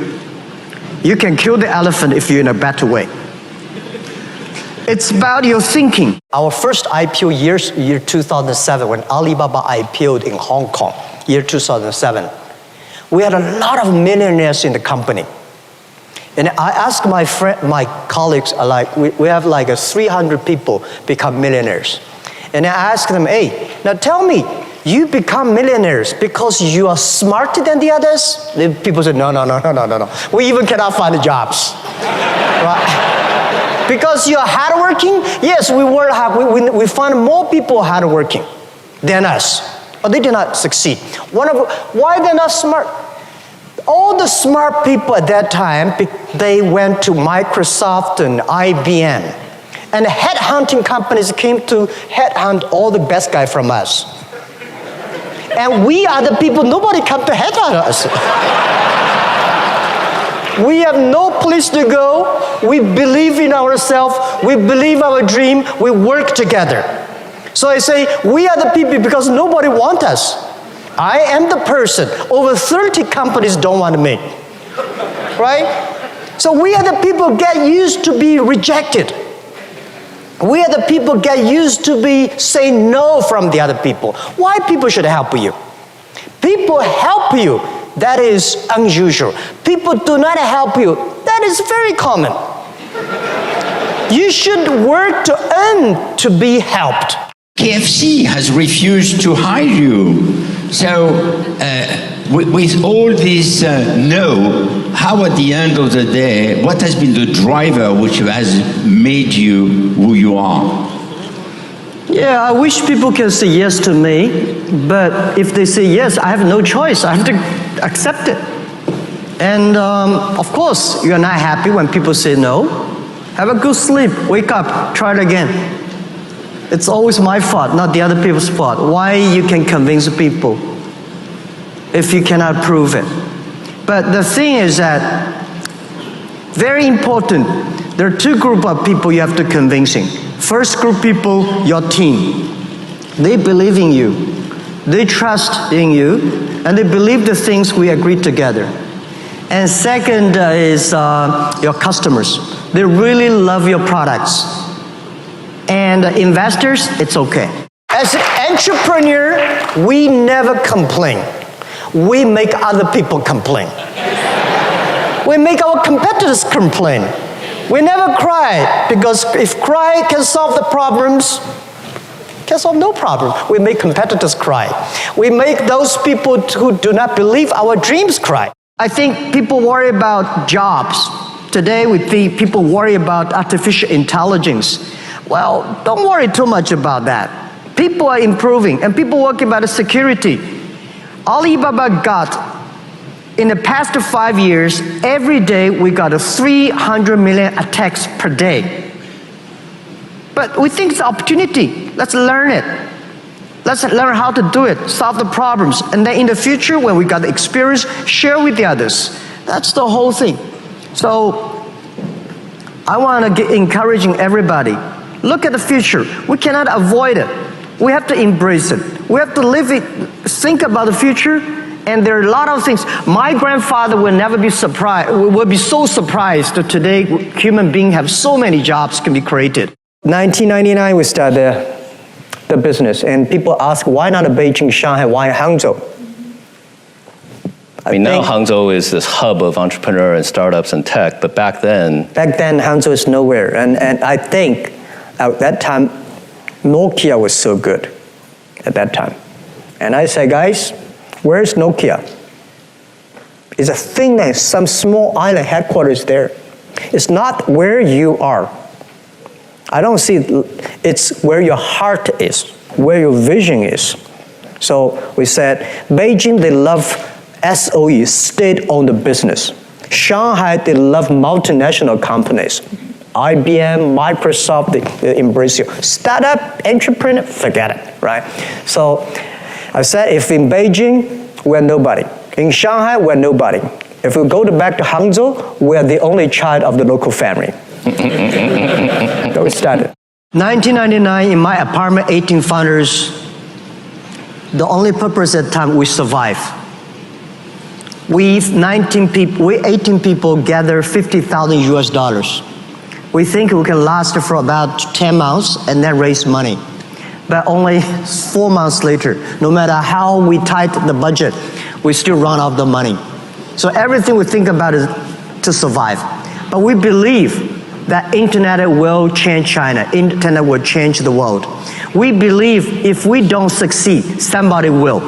You can kill the elephant if you're in a better way. It's about your thinking. Our first IPO year 2007, when Alibaba IPO'd in Hong Kong, year 2007, we had a lot of millionaires in the company. And I asked my colleagues, we have like 300 people become millionaires. And I asked them, hey, now tell me, you become millionaires because you are smarter than the others? The people said, no. We even cannot find jobs. Right? Because you are hardworking? Yes, we work hard. We find more people hardworking than us. But they did not succeed. Why they're not smart? All the smart people at that time, they went to Microsoft and IBM. And headhunting companies came to headhunt all the best guys from us. And we are the people, nobody come to headhunt us. We have no place to go. We believe in ourselves. We believe our dream. We work together. So I say, we are the people because nobody wants us. I am the person. Over 30 companies don't want me. Right? So we are the people get used to be rejected. We are the people get used to be say no from the other people. Why people should help you? People help you. That is unusual. People do not help you. That is very common. You should work to earn to be helped. KFC has refused to hire you. So with all this no, how at the end of the day, what has been the driver which has made you who you are? Yeah, I wish people can say yes to me, but if they say yes, I have no choice. I have to accept it. And of course, you're not happy when people say no. Have a good sleep, wake up, try it again. It's always my fault, not the other people's fault. Why you can convince people if you cannot prove it? But the thing is that, very important, there are two groups of people you have to convincing. First group people, your team. They believe in you. They trust in you. And they believe the things we agree together. And second is your customers. They really love your products. And investors, it's okay. As an entrepreneur, we never complain. We make other people complain. We make our competitors complain. We never cry, because if cry can solve the problems, can solve no problem. We make competitors cry. We make those people who do not believe our dreams cry. I think people worry about jobs. Today, people worry about artificial intelligence. Well, don't worry too much about that. People are improving, and people worry about security. Alibaba got In the past 5 years, every day we got 300 million attacks per day. But we think it's an opportunity. Let's learn it. Let's learn how to do it, solve the problems. And then in the future, when we got the experience, share with the others. That's the whole thing. So I want to encouraging everybody. Look at the future. We cannot avoid it. We have to embrace it. We have to live it, think about the future. And there are a lot of things. My grandfather will never be surprised, will be so surprised that today human beings have so many jobs can be created. 1999 we started the business, and people ask why not Beijing, Shanghai, why Hangzhou? I mean, now Hangzhou is this hub of entrepreneur and startups and tech, but back then Hangzhou is nowhere. And I think at that time, Nokia was so good at that time. And I said, guys, where's Nokia? It's a thing that some small island headquarters there. It's not where you are. I don't see it. It's where your heart is, where your vision is. So we said, Beijing, they love SOE, state-owned business. Shanghai, they love multinational companies. IBM, Microsoft, they embrace you. Startup, entrepreneur, forget it, right? So I said, if in Beijing, we're nobody. In Shanghai, we're nobody. If we go back to Hangzhou, we're the only child of the local family. So we started. 1999, in my apartment, 18 founders. The only purpose at the time, we survive. We 18 people gather $50,000 US. We think we can last for about 10 months and then raise money. But only 4 months later, no matter how we tighten the budget, we still run out of the money. So everything we think about is to survive. But we believe that internet will change China. Internet will change the world. We believe if we don't succeed, somebody will.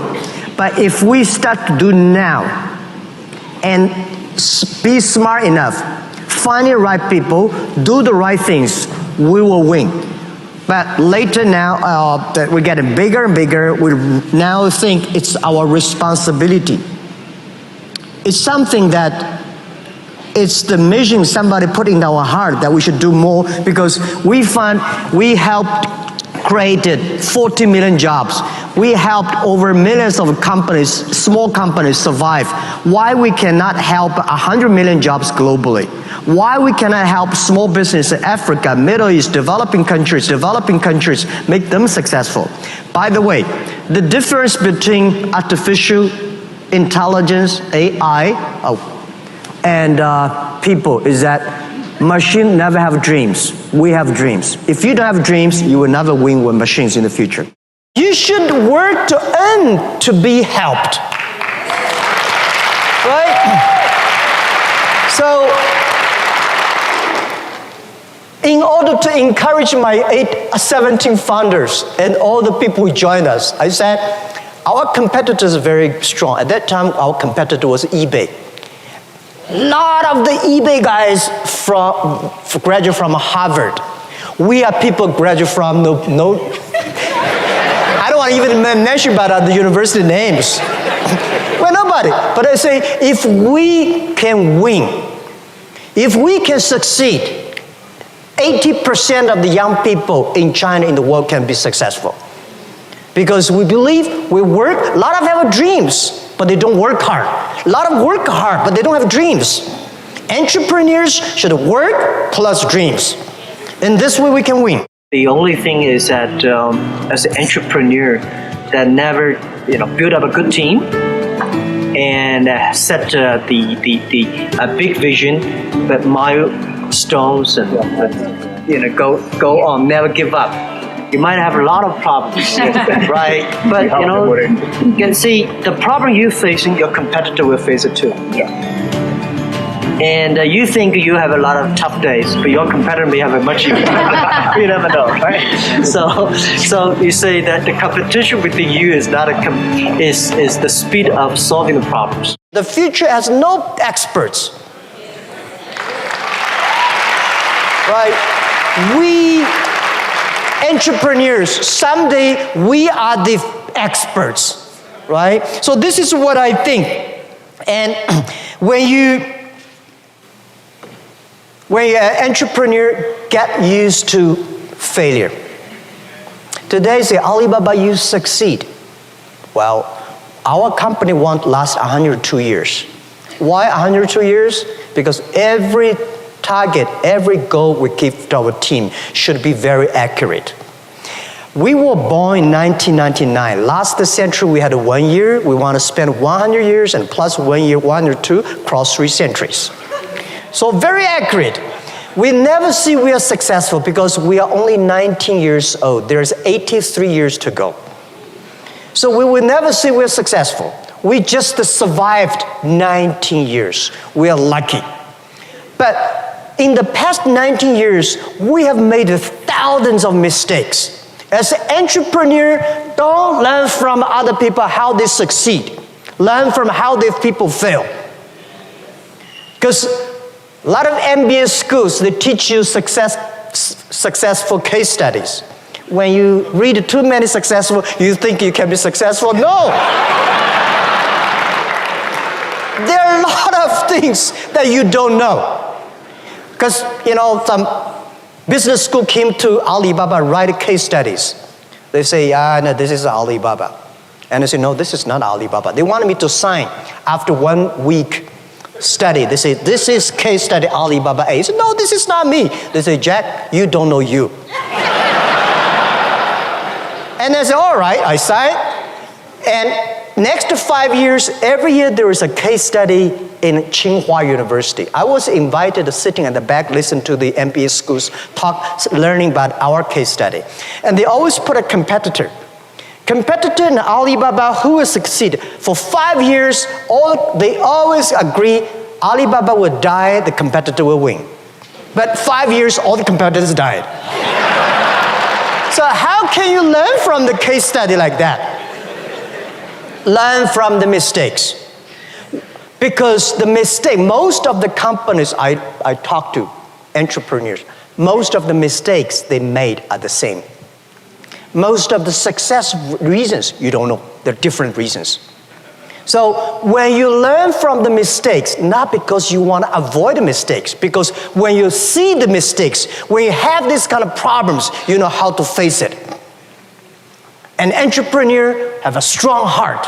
But if we start to do now and be smart enough, find the right people, do the right things, we will win. But later now that we're getting bigger and bigger, we now think it's our responsibility. It's something that it's the mission somebody put in our heart that we should do more, because we find we helped created 40 million jobs. We helped over millions of companies, small companies survive. Why we cannot help 100 million jobs globally? Why we cannot help small business in Africa, Middle East, developing countries, make them successful? By the way, the difference between artificial intelligence, AI, and people is that machines never have dreams. We have dreams. If you don't have dreams, you will never win with machines in the future. You should work to earn to be helped. Right? So, in order to encourage my 17 founders and all the people who joined us, I said, our competitors are very strong. At that time, our competitor was eBay. A lot of the eBay guys graduate from Harvard. We are people graduate from I don't want to even mention about the university names. We're nobody. But I say, if we can win, if we can succeed, 80% of the young people in China, in the world, can be successful. Because we believe we work, a lot of them have dreams, but they don't work hard. A lot of work hard, but they don't have dreams. Entrepreneurs should work plus dreams. In this way, we can win. The only thing is that as an entrepreneur, that never build up a good team and set the big vision, but milestones and go on, never give up. You might have a lot of problems, right? But you can see the problem you're facing, your competitor will face it too. Yeah. And you think you have a lot of tough days, but your competitor may have a much easier. You never know, right? So you say that the competition within you is not is the speed of solving the problems. The future has no experts, right? We entrepreneurs, someday we are the experts, right? So this is what I think. And when an entrepreneur get used to failure, today say Alibaba, you succeed. Well, our company won't last 102 years. Why 102 years? Because every target, every goal we give to our team should be very accurate. We were born in 1999. Last century we had 1 year. We want to spend 100 years and plus 1 year, 102, cross 3 centuries. So very accurate. We never see we are successful because we are only 19 years old. There's 83 years to go. So we will never say we're successful. We just survived 19 years. We are lucky. But in the past 19 years, we have made thousands of mistakes. As an entrepreneur, don't learn from other people how they succeed. Learn from how their people fail. Because a lot of MBA schools, they teach you successful case studies. When you read too many successful, you think you can be successful. No! There are a lot of things that you don't know. Because, some business school came to Alibaba, write case studies. They say, no, this is Alibaba. And I say, no, this is not Alibaba. They wanted me to sign after 1 week study. They say, this is case study Alibaba A. I say, no, this is not me. They say, Jack, you don't know you. And I said, all right, I signed. And next 5 years, every year there is a case study in Tsinghua University. I was invited to sitting at the back, listen to the MBA schools talk, learning about our case study. And they always put a competitor. Competitor in Alibaba, who will succeed? For 5 years, they always agree Alibaba will die, the competitor will win. But 5 years, all the competitors died. So how can you learn from the case study like that? Learn from the mistakes. Because most of the companies I talk to, entrepreneurs, most of the mistakes they made are the same. Most of the success reasons, you don't know. They're different reasons. So when you learn from the mistakes, not because you want to avoid the mistakes, because when you see the mistakes, when you have these kind of problems, you know how to face it. An entrepreneur have a strong heart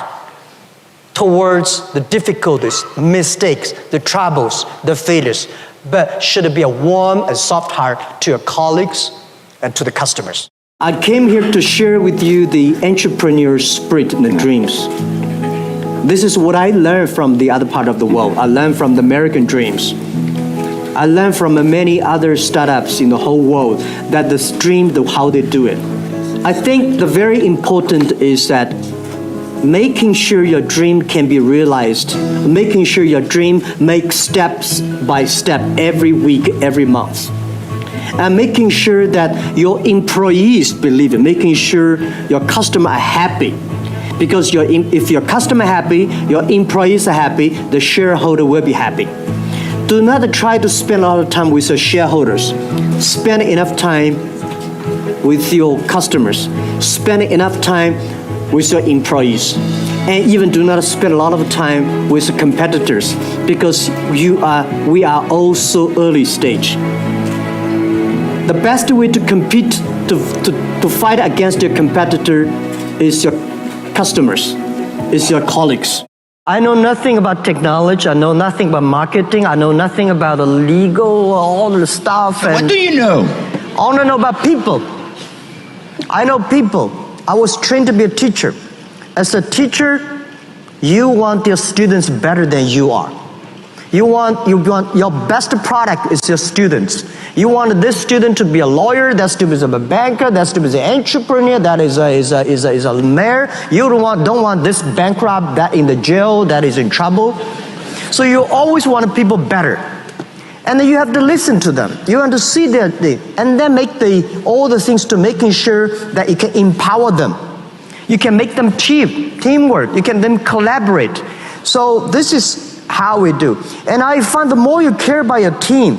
towards the difficulties, mistakes, the troubles, the failures, but should be a warm and soft heart to your colleagues and to the customers. I came here to share with you the entrepreneur spirit and the dreams. This is what I learned from the other part of the world. I learned from the American dreams. I learned from many other startups in the whole world that the dream, how they do it. I think the very important is that making sure your dream can be realized, making sure your dream makes steps by step every week, every month. And making sure that your employees believe it, making sure your customers are happy. Because if your customer happy, your employees are happy, the shareholder will be happy. Do not try to spend a lot of time with your shareholders. Spend enough time with your customers. Spend enough time with your employees. And even do not spend a lot of time with the competitors, because we are all so early stage. The best way to compete, to fight against your competitor is your customers, is your colleagues. I know nothing about technology. I know nothing about marketing. I know nothing about the legal, all the stuff. What do you know? I want to know about people. I know people. I was trained to be a teacher. As a teacher, you want your students better than you are. You want your best product is your students. You want this student to be a lawyer, that student is a banker, that student is an entrepreneur, that is a mayor. You don't want this bankrupt, that in the jail, that is in trouble. So you always want people better. And then you have to listen to them. You want to see their thing, and then make all the things to making sure that you can empower them. You can make them teamwork. You can then collaborate. So this is how we do. And I find the more you care about your team,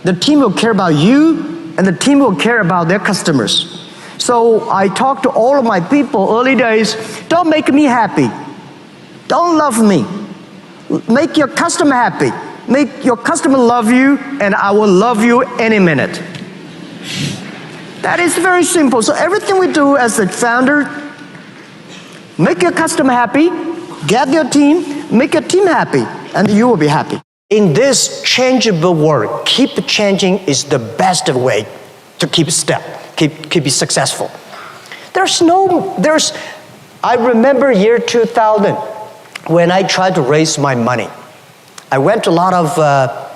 the team will care about you, and the team will care about their customers. So I talk to all of my people early days, don't make me happy. Don't love me. Make your customer happy. Make your customer love you, and I will love you any minute. That is very simple. So everything we do as a founder, make your customer happy, get your team, make your team happy, and you will be happy. In this changeable world, keep changing is the best way to keep step, keep it successful. I remember year 2000 when I tried to raise my money. I went to a lot of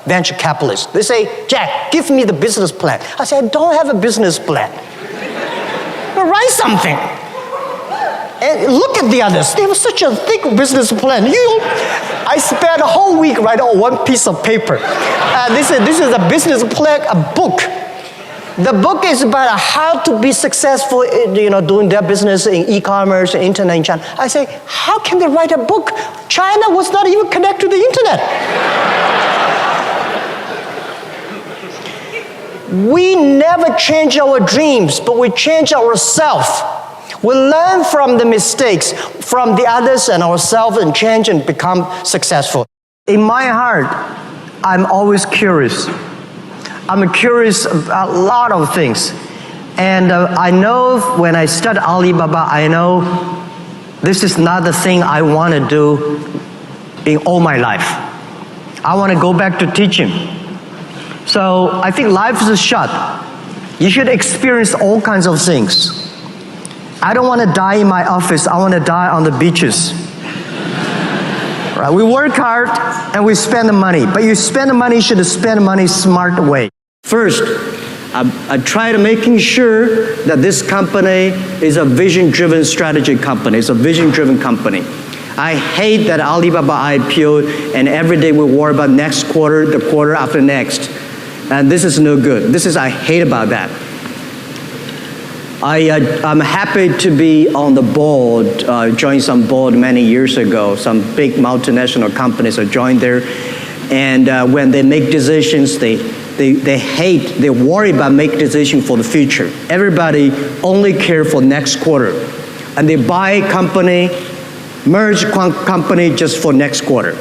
venture capitalists. They say, Jack, give me the business plan. I said, I don't have a business plan. Write something. And look at the others. They have such a thick business plan. I spent a whole week writing on one piece of paper. This is a business plan, a book. The book is about how to be successful in, doing their business in e-commerce, internet in China. I say, how can they write a book? China was not even connected to the internet. We never change our dreams, but we change ourselves. We learn from the mistakes, from the others and ourselves, and change and become successful. In my heart, I'm always curious. I'm curious about a lot of things. And I know when I start Alibaba, I know this is not the thing I want to do in all my life. I want to go back to teaching. So I think life is short. You should experience all kinds of things. I don't want to die in my office. I want to die on the beaches. Right? We work hard and we spend the money. But you spend the money, you should spend the money smart way. First, I try to making sure that this company is a vision-driven strategy company. It's a vision-driven company. I hate that Alibaba IPO and every day we worry about next quarter, the quarter after next. And this is no good. I hate about that. I'm happy to be on the board, joined some board many years ago. Some big multinational companies are joined there. And when they make decisions, they worry about making decisions for the future. Everybody only care for next quarter. And they buy company, merge company just for next quarter.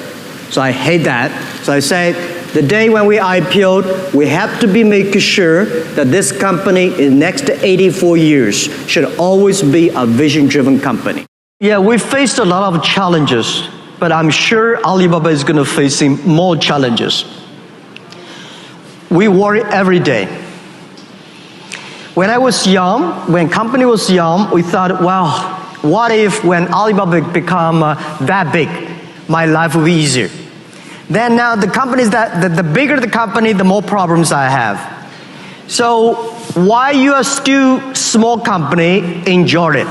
So I hate that. So I say, the day when we IPO'd, we have to be making sure that this company in the next 84 years should always be a vision-driven company. Yeah, we faced a lot of challenges, but I'm sure Alibaba is going to face more challenges. We worry every day. When I was young, when company was young, we thought, well, what if when Alibaba become that big, my life will be easier. Then now the companies the bigger the company, the more problems I have. So why you are still small company, enjoy it.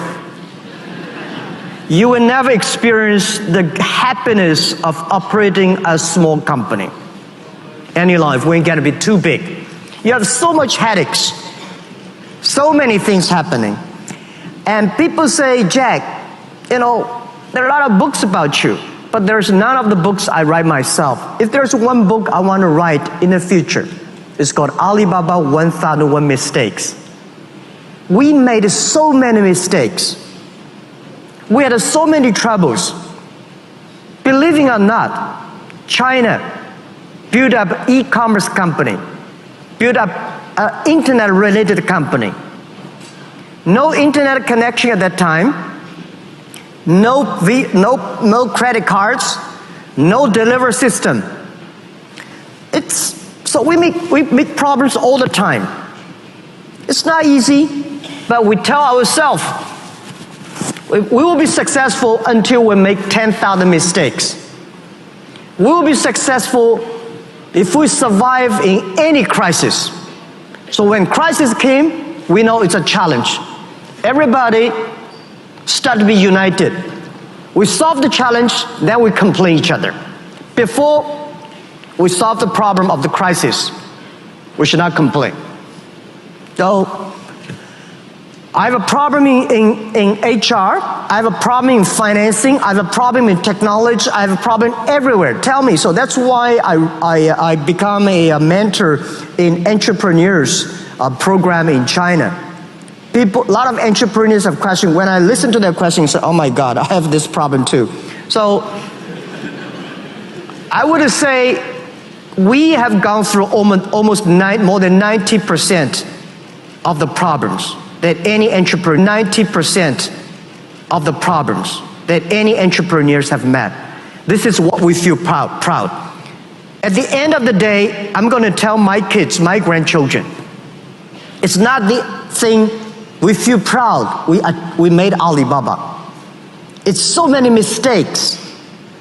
You will never experience the happiness of operating a small company in your life when you get to be too big. You have so much headaches, so many things happening. And people say, Jack, there are a lot of books about you. But there's none of the books I write myself. If there's one book I want to write in the future, it's called Alibaba 1001 Mistakes. We made so many mistakes. We had so many troubles. Believe it or not, China built up e-commerce company, built up an internet-related company. No internet connection at that time. No credit cards, no delivery system. So we make problems all the time. It's not easy, but we tell ourselves we will be successful until we make 10,000 mistakes. We will be successful if we survive in any crisis. So when crisis came, we know it's a challenge. Everybody start to be united. We solve the challenge, then we complain each other. Before we solve the problem of the crisis, we should not complain. So, I have a problem in HR, I have a problem in financing, I have a problem in technology, I have a problem everywhere. Tell me. So that's why I become a mentor in entrepreneurs program in China. A lot of entrepreneurs have questions. When I listen to their questions, I say, oh my God, I have this problem too. So I would say we have gone through almost more than 90% of the problems that any entrepreneur, 90% of the problems that any entrepreneurs have met. This is what we feel proud. At the end of the day, I'm going to tell my kids, my grandchildren, it's not the thing we feel proud we made Alibaba. It's so many mistakes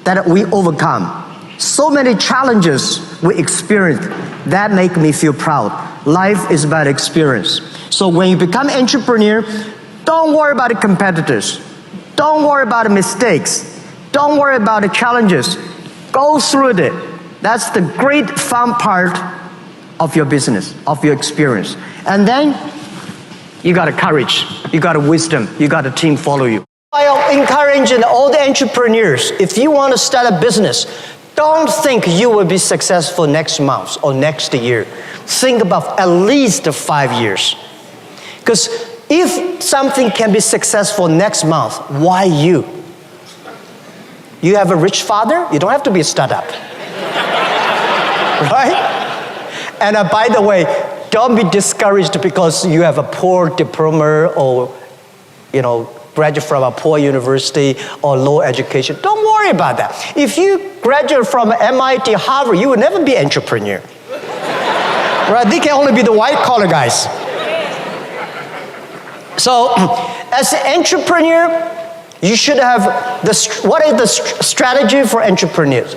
that we overcome. So many challenges we experience that make me feel proud. Life is about experience. So when you become an entrepreneur, don't worry about the competitors. Don't worry about the mistakes. Don't worry about the challenges. Go through it. That's the great fun part of your business, of your experience. And then you got a courage, you got a wisdom, you got a team follow you. I encourage all the entrepreneurs, if you want to start a business, don't think you will be successful next month or next year. Think about at least 5 years. Because if something can be successful next month, why you? You have a rich father, you don't have to be a startup. Right? And by the way, don't be discouraged because you have a poor diploma or, graduate from a poor university or low education. Don't worry about that. If you graduate from MIT, Harvard, you will never be an entrepreneur. Right? They can only be the white collar guys. So, as an entrepreneur, you should have what is the strategy for entrepreneurs?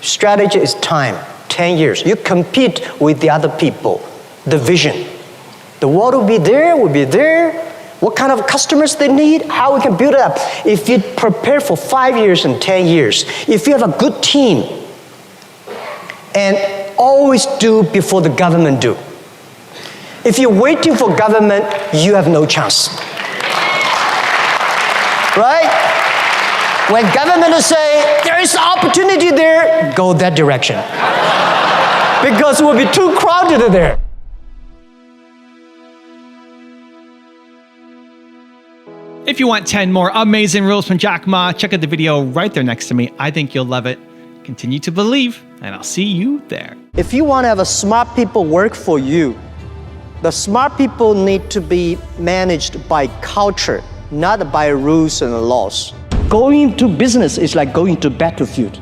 Strategy is time, 10 years. You compete with the other people, the vision. The world will be there. What kind of customers they need, how we can build it up. If you prepare for 5 years and 10 years, if you have a good team, and always do before the government do. If you're waiting for government, you have no chance. Right? When government say, there is opportunity there, go that direction. Because it will be too crowded there. If you want 10 more amazing rules from Jack Ma, check out the video right there next to me. I think you'll love it. Continue to believe, and I'll see you there. If you want to have a smart people work for you, the smart people need to be managed by culture, not by rules and laws. Going to business is like going to battlefield.